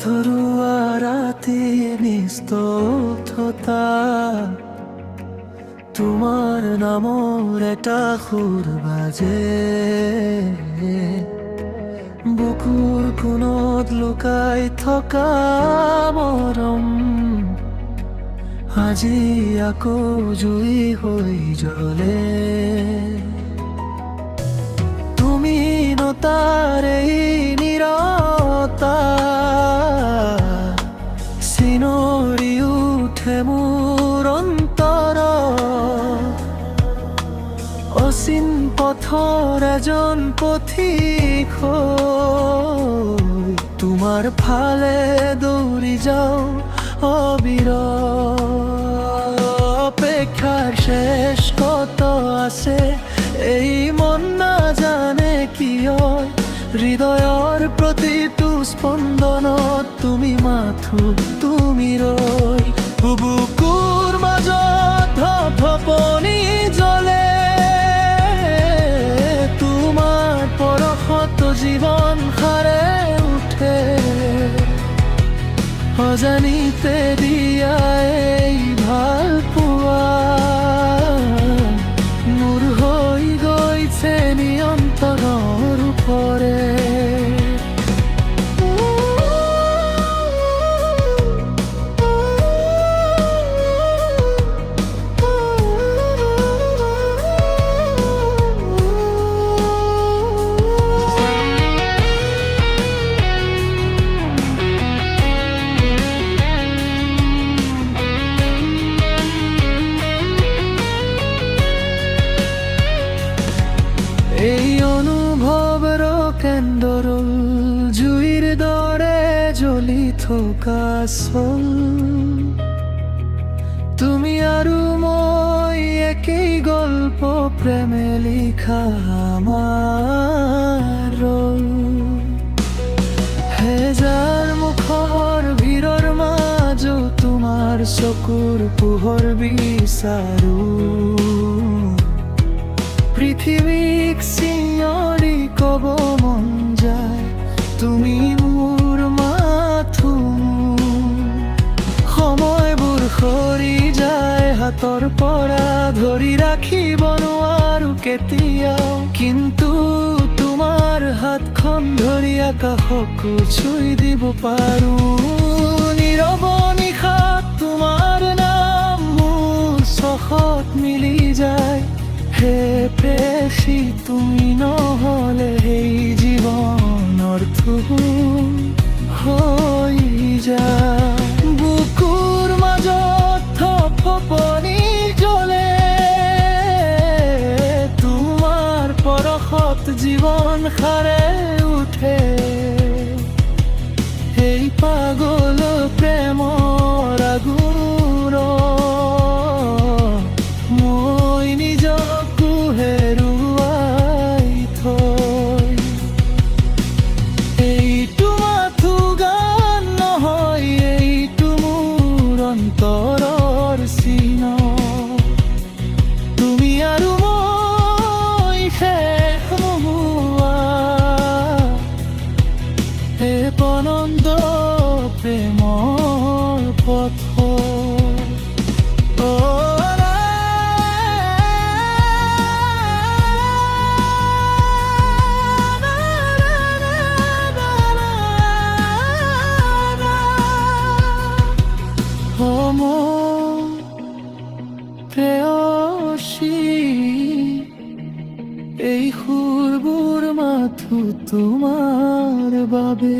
আধৰুৱা ৰাতি নিস্তব্ধতা তোমাৰ নামৰ এটা সুৰ বাজে বুকুৰ কোণত লুকাই থকা মৰম আজি আকৌ জুই হৈ জ্বলে তুমি নতাৰ এই নীৰৱতা চিঞৰি উঠে মোৰ অন্তৰত অচিন পথৰ এজন পথিক হৈ তোমাৰ ফালে দৌৰি যাওঁ অপেক্ষাৰ শেষ কত আছে এই মন নাজানে কিয় হৃদয়ৰ প্ৰতিটো স্পন্দনত তুমি মাথো তুমি ৰৈ বুকুৰ মাজত ধপধপনি জ্বলে তোমাৰ পৰশত জীৱন সাৰে উঠে অজানিতে দিয়া এই ভাল পোৱা মোৰ হৈ গৈছে নিয়ন্ত্ৰণৰ ওপৰে এই অনুভৱৰ কেন্দ্ৰৰ জুইৰ দৰে জ্বলি থকা চল তুমি আৰু মই একেই গল্প প্ৰেমে লিখা আমাৰ হেজাৰ মুখৰ ভিৰৰ মাজো তোমাৰ চকুৰ পোহৰ বিচাৰো পৃথিৱীক চিঞৰি ক'ব মন যায় তুমি মোৰ মাথো সময়বোৰ সৰি যায় হাতৰ পৰা ধৰি ৰাখিব নোৱাৰো কেতিয়াও কিন্তু তোমাৰ হাতখন ধৰি আকাশকো চুই দিব পাৰো নীৰৱ নিশাত তোমাৰ নাম মোৰ চখত মিলি যায় হে প্ৰেয়সী তুমি নহ'লে এই জীৱনৰ হৈ যায় বুকুৰ মাজত ধপধপনি জ্বলে তোমাৰ পৰশত জীৱন সাৰে উঠে এই পাগল প্ৰেমৰ আগুৰ মই নিজকো হেৰুৱাই থৈ এইটো মাথো গান নহয় এইটো মোৰ অন্তৰৰ চিন তুমি আৰু মই শেষ নোহোৱা হে পনন্দ প্ৰেমৰ পথ প্ৰেয়সী এই সুৰবোৰ মাথো তোমাৰ বাবে